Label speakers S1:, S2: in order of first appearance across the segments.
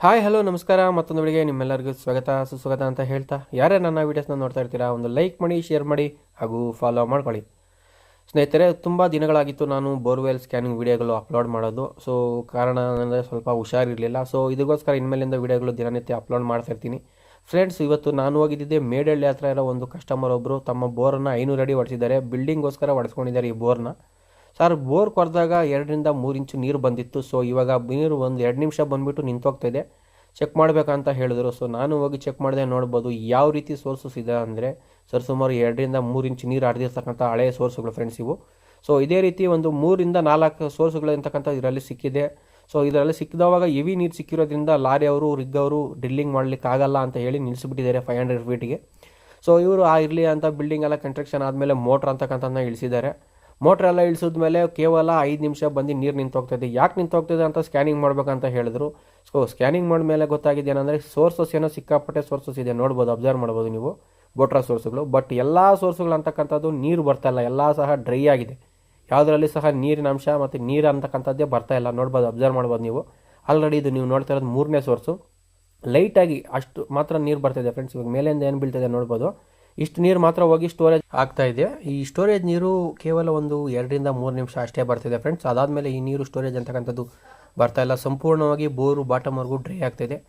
S1: Hi hello ನಮಸ್ಕಾರ. ಮತ್ತೊಂದು ವಿಡಿಯೋಗೆ ನಿಮ್ಮೆಲ್ಲರಿಗೂ ಸ್ವಾಗತ ಸುಸ್ವಾಗತ ಅಂತ ಹೇಳ್ತಾ, ಯಾರೇ ನನ್ನ ವೀಡಿಯೋಸ್ನ ನೋಡ್ತಾ ಇರ್ತೀರಾ ಒಂದು ಲೈಕ್ ಮಾಡಿ, ಶೇರ್ ಮಾಡಿ ಹಾಗೂ ಫಾಲೋ ಮಾಡ್ಕೊಳ್ಳಿ. ಸ್ನೇಹಿತರೆ, ತುಂಬ ದಿನಗಳಾಗಿತ್ತು ನಾನು ಬೋರ್ವೆಲ್ ಸ್ಕ್ಯಾನಿಂಗ್ ವೀಡಿಯೋಗಳು ಅಪ್ಲೋಡ್ ಮಾಡೋದು. ಸೊ ಕಾರಣ ಅಂದರೆ ಸ್ವಲ್ಪ ಹುಷಾರಿರಲಿಲ್ಲ. ಸೊ ಇದಕ್ಕೋಸ್ಕರ ಇನ್ಮೇಲಿಂದ ವೀಡಿಯೋಗಳು ದಿನನಿತ್ಯ ಅಪ್ಲೋಡ್ ಮಾಡ್ತಾ ಇರ್ತೀನಿ. ಫ್ರೆಂಡ್ಸ್, ಇವತ್ತು ನಾನು ಹೋಗಿದ್ದೆ ಮೇಡಳ್ಳಿ ಹತ್ರ ಇರೋ ಒಂದು ಕಸ್ಟಮರ್ ಒಬ್ಬರು ತಮ್ಮ ಬೋರನ್ನು 500 ಅಡಿ ಹೊಡೆಸಿದ್ದಾರೆ. ಬಿಲ್ಡಿಂಗ್ಗೋಸ್ಕರ ಹೊಡೆಸ್ಕೊಂಡಿದ್ದಾರೆ ಈ ಬೋರ್ನ. ಸರ್, ಬೋರ್ ಕೊರೆದಾಗ 2 ರಿಂದ 3 ಇಂಚು ನೀರು ಬಂದಿತ್ತು. ಸೊ ಇವಾಗ ನೀರು ಒಂದು 2 ನಿಮಿಷ ಬಂದುಬಿಟ್ಟು ನಿಂತೋಗ್ತಾಯಿದೆ. ಚೆಕ್ ಮಾಡಬೇಕಂತ ಹೇಳಿದ್ರು. ಸೊ ನಾನು ಹೋಗಿ ಚೆಕ್ ಮಾಡಿದೆ. ನೋಡ್ಬೋದು ಯಾವ ರೀತಿ ಸೋರ್ಸಸ್ ಇದೆ ಅಂದರೆ, ಸುಮಾರು 2 ರಿಂದ 3 ಇಂಚು ನೀರು ಹರಿದಿರ್ತಕ್ಕಂಥ ಹಳೆಯ ಸೋರ್ಸ್ಗಳು ಫ್ರೆಂಡ್ಸ್ ಇವು. ಸೊ ಇದೇ ರೀತಿ ಒಂದು 3 ರಿಂದ 4 ಸೋರ್ಸ್ಗಳು ಅಂತಕ್ಕಂಥ ಇದರಲ್ಲಿ ಸಿಕ್ಕಿದೆ. ಸೊ ಇದರಲ್ಲಿ ಸಿಕ್ಕಿದವಾಗ ಹೆವಿ ನೀರು ಸಿಕ್ಕಿರೋದ್ರಿಂದ ಲಾರಿ ಅವರು ರಿಗ್ ಅವರು ಡ್ರಿಲ್ಲಿಂಗ್ ಮಾಡಲಿಕ್ಕೆ ಆಗಲ್ಲ ಅಂತ ಹೇಳಿ ನಿಲ್ಲಿಸಿಬಿಟ್ಟಿದ್ದಾರೆ 500 ಫೀಟಿಗೆ. ಸೊ ಇವರು ಇರಲಿ ಅಂತ ಬಿಲ್ಡಿಂಗ್ ಎಲ್ಲ ಕನ್ಸ್ಟ್ರಕ್ಷನ್ ಆದಮೇಲೆ ಮೋಟ್ರ್ ಅಂತಕ್ಕಂಥದ್ದನ್ನ ಇಳಿಸಿದ್ದಾರೆ. ಮೋಟ್ರ್ ಎಲ್ಲ ಇಳಿಸಿದ ಮೇಲೆ ಕೇವಲ 5 ನಿಮಿಷ ಬಂದು ನೀರು ನಿಂತೋಗ್ತಾಯಿದೆ. ಯಾಕೆ ನಿಂತೋಗ್ತಿದೆ ಅಂತ ಸ್ಕ್ಯಾನಿಂಗ್ ಮಾಡ್ಬೇಕಂತ ಹೇಳಿದ್ರು. ಸೊ ಸ್ಕ್ಯಾನಿಂಗ್ ಮಾಡಿದ್ಮೇಲೆ ಗೊತ್ತಾಗಿದೆ ಏನಂದರೆ, ಸೋರ್ಸಸ್ ಏನೋ ಸಿಕ್ಕಾಪಟ್ಟೆ ಸೋರ್ಸಸ್ ಇದೆ. ನೋಡ್ಬೋದು, ಅಬ್ಸರ್ವ್ ಮಾಡ್ಬೋದು ನೀವು ಬೋಟ್ರಾ ಸೋರ್ಸ್ಗಳು. ಬಟ್ ಎಲ್ಲ ಸೋರ್ಸ್ಗಳು ಅಂತಕ್ಕಂಥದ್ದು ನೀರು ಬರ್ತಾಯಿಲ್ಲ, ಎಲ್ಲ ಸಹ ಡ್ರೈ ಆಗಿದೆ. ಯಾವುದರಲ್ಲಿ ಸಹ ನೀರಿನ ಅಂಶ ಮತ್ತು ನೀರು ಅಂತಕ್ಕಂಥದ್ದೇ ಬರ್ತಾಯಿಲ್ಲ. ನೋಡ್ಬೋದು, ಅಬ್ಸರ್ವ್ ಮಾಡ್ಬೋದು ನೀವು. ಆಲ್ರೆಡಿ ಇದು ನೀವು ನೋಡ್ತಾ ಇರೋದು 3ನೇ ಸೋರ್ಸು. ಲೈಟಾಗಿ ಅಷ್ಟು ಮಾತ್ರ ನೀರು ಬರ್ತಾಯಿದೆ ಫ್ರೆಂಡ್ಸ್. ಇವಾಗ ಮೇಲಿಂದ ಏನು ಬೀಳ್ತಿದೆ ನೋಡ್ಬೋದು. ಇಷ್ಟು ನೀರು ಮಾತ್ರ ಹೋಗಿ ಸ್ಟೋರೇಜ್ ಆಗ್ತಾ ಇದೆ. ಈ ಸ್ಟೋರೇಜ್ ನೀರು ಕೇವಲ ಒಂದು 2 ರಿಂದ 3 ನಿಮಿಷ ಅಷ್ಟೇ ಬರ್ತಿದೆ ಫ್ರೆಂಡ್ಸ್. ಅದಾದಮೇಲೆ ಈ ನೀರು ಸ್ಟೋರೇಜ್ ಅಂತಕ್ಕಂಥದ್ದು ಬರ್ತಾಯಿಲ್ಲ. ಸಂಪೂರ್ಣವಾಗಿ ಬೋರು ಬಾಟಮ್ವರೆಗೂ ಡ್ರೈ ಆಗ್ತಾಯಿದೆ.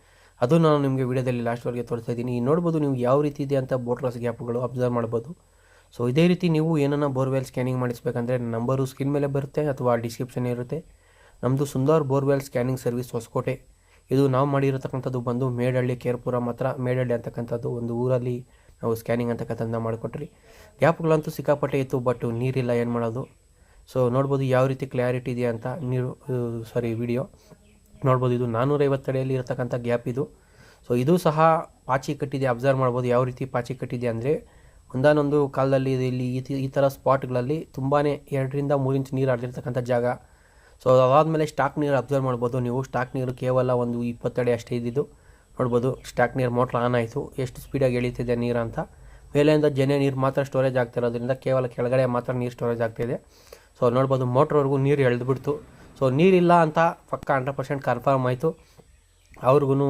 S1: ಅದು ನಾನು ನಿಮಗೆ ವಿಡಿಯೋದಲ್ಲಿ ಲಾಸ್ಟ್ವರೆಗೆ ತೋರಿಸ್ತಾ ಇದ್ದೀನಿ. ನೋಡ್ಬೋದು ನೀವು ಯಾವ ರೀತಿ ಇದೆ ಅಂತ ಬೋಟ್ರಾಸ್ ಗ್ಯಾಪ್ಗಳು ಅಬ್ಸರ್ವ್ ಮಾಡ್ಬೋದು. ಸೊ ಇದೇ ರೀತಿ ನೀವು ಏನನ್ನ ಬೋರ್ವೆಲ್ ಸ್ಕ್ಯಾನಿಂಗ್ ಮಾಡಿಸ್ಬೇಕಂದ್ರೆ ನಂಬರು ಸ್ಕ್ರೀನ್ ಮೇಲೆ ಬರುತ್ತೆ ಅಥವಾ ಡಿಸ್ಕ್ರಿಪ್ಷನ್ ಇರುತ್ತೆ. ನಮ್ಮದು Sundar borewell scanning service Hosakote. ಇದು ನಾವು ಮಾಡಿರತಕ್ಕಂಥದ್ದು ಬಂದು ಮೇಡಳ್ಳಿ ಕೇರ್ಪುರಂ ಹತ್ರ. ಮೇಡಳ್ಳಿ ಅಂತಕ್ಕಂಥದ್ದು ಒಂದು ಊರಲ್ಲಿ ನಾವು ಸ್ಕ್ಯಾನಿಂಗ್ ಅಂತಕ್ಕಂಥದ್ದನ್ನ ಮಾಡಿಕೊಟ್ರಿ. ಗ್ಯಾಪ್ಗಳಂತೂ ಸಿಕ್ಕಾಪಟ್ಟೆ ಇತ್ತು, ಬಟ್ ನೀರಿಲ್ಲ, ಏನು ಮಾಡೋದು. ಸೊ ನೋಡ್ಬೋದು ಯಾವ ರೀತಿ ಕ್ಲಾರಿಟಿ ಇದೆ ಅಂತ ವಿಡಿಯೋ ನೋಡ್ಬೋದು. ಇದು 450 ಅಡಿಯಲ್ಲಿ ಇರತಕ್ಕಂಥ ಗ್ಯಾಪ್ ಇದು. ಸೊ ಇದು ಸಹ ಪಾಚಿ ಕಟ್ಟಿದೆ. ಅಬ್ಸರ್ವ್ ಮಾಡ್ಬೋದು ಯಾವ ರೀತಿ ಪಾಚಿ ಕಟ್ಟಿದೆ ಅಂದರೆ, ಒಂದಾನೊಂದು ಕಾಲದಲ್ಲಿ ಇಲ್ಲಿ ಈ ಥರ ಸ್ಪಾಟ್ಗಳಲ್ಲಿ ತುಂಬಾ 2 ರಿಂದ 3 ಇಂಚು ನೀರು ಹರಿದಿರ್ತಕ್ಕಂಥ ಜಾಗ. ಸೊ ಅದಾದಮೇಲೆ ಸ್ಟಾಕ್ ನೀರು ಅಬ್ಸರ್ವ್ ಮಾಡ್ಬೋದು ನೀವು. ಸ್ಟಾಕ್ ನೀರು ಕೇವಲ ಒಂದು 20 ಅಡಿ ಅಷ್ಟೇ ಇದ್ದಿದ್ದು. ನೋಡ್ಬೋದು, ಸ್ಟಾಕ್ ನೀರು ಮೋಟ್ರ್ ಆನ್ ಆಯಿತು, ಎಷ್ಟು ಸ್ಪೀಡಾಗಿ ಎಳೀತಿದೆ ನೀರು ಅಂತ. ಮೇಲೆಯಿಂದ ಜನ ನೀರು ಮಾತ್ರ ಸ್ಟೋರೇಜ್ ಆಗ್ತಿರೋದ್ರಿಂದ ಕೇವಲ ಕೆಳಗಡೆ ಮಾತ್ರ ನೀರು ಸ್ಟೋರೇಜ್ ಆಗ್ತಿದೆ. ಸೊ ನೋಡ್ಬೋದು, ಮೋಟ್ರ್ವರೆಗೂ ನೀರು ಎಳೆದುಬಿಡ್ತು. ಸೊ ನೀರಿಲ್ಲ ಅಂತ ಪಕ್ಕ 100% ಕನ್ಫರ್ಮ್ ಆಯಿತು. ಅವ್ರಿಗೂ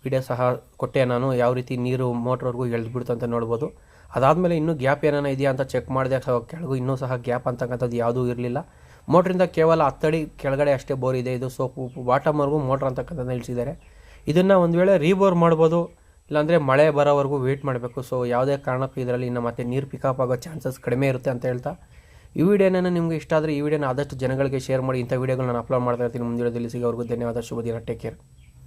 S1: ವಿಡಿಯೋ ಸಹ ಕೊಟ್ಟೆ ನಾನು, ಯಾವ ರೀತಿ ನೀರು ಮೋಟ್ರ್ವರೆಗೂ ಎಳೆದುಬಿಡ್ತು ಅಂತ ನೋಡ್ಬೋದು. ಅದಾದಮೇಲೆ ಇನ್ನೂ ಗ್ಯಾಪ್ ಏನಾನ ಇದೆಯಾ ಅಂತ ಚೆಕ್ ಮಾಡಿದೆ. ಕೆಳಗೂ ಇನ್ನೂ ಸಹ ಗ್ಯಾಪ್ ಅಂತಕ್ಕಂಥದ್ದು ಯಾವುದೂ ಇರಲಿಲ್ಲ. ಮೋಟ್ರಿಂದ ಕೇವಲ 10 ಅಡಿ ಕೆಳಗಡೆ ಅಷ್ಟೇ ಬೋರ್ ಇದೆ ಇದು. ಸೊ ಬಾಟಮ್ವರೆಗೂ ಮೋಟ್ರ್ ಅಂತಕ್ಕಂಥದ್ದನ್ನ ಇಳಿಸಿದ್ದಾರೆ. ಇದನ್ನು ಒಂದು ವೇಳೆ ರೀಬೋರ್ ಮಾಡ್ಬೋದು, ಇಲ್ಲಾಂದರೆ ಮಳೆ ಬರೋವರೆಗೂ ವೆಯ್ಟ್ ಮಾಡಬೇಕು. ಸೊ ಯಾವುದೇ ಕಾರಣಕ್ಕೂ ಇದರಲ್ಲಿ ಇನ್ನು ಮತ್ತೆ ನೀರು ಪಿಕಪ್ ಆಗೋ ಚಾನ್ಸಸ್ ಕಡಿಮೆ ಇರುತ್ತೆ ಅಂತ ಹೇಳ್ತಾ, ಈ ವಿಡಿಯೋನ ನಿಮಗೆ ಇಷ್ಟ ಆದರೆ ಈ ವಿಡಿಯೋನ ಆದಷ್ಟು ಜನಗಳಿಗೆ ಶೇರ್ ಮಾಡಿ. ಇಂಥ ವಿಡಿಯೋಗಳು ನಾನು ಅಪ್ಲೋಡ್ ಮಾಡ್ತಾ ಇರ್ತೀನಿ ಮುಂದಿನ ದಿನದಲ್ಲಿ. ಸಿಗೋವರೆಗೂ ಧನ್ಯವಾದ. ಶುಭ ದಿನ. Take care.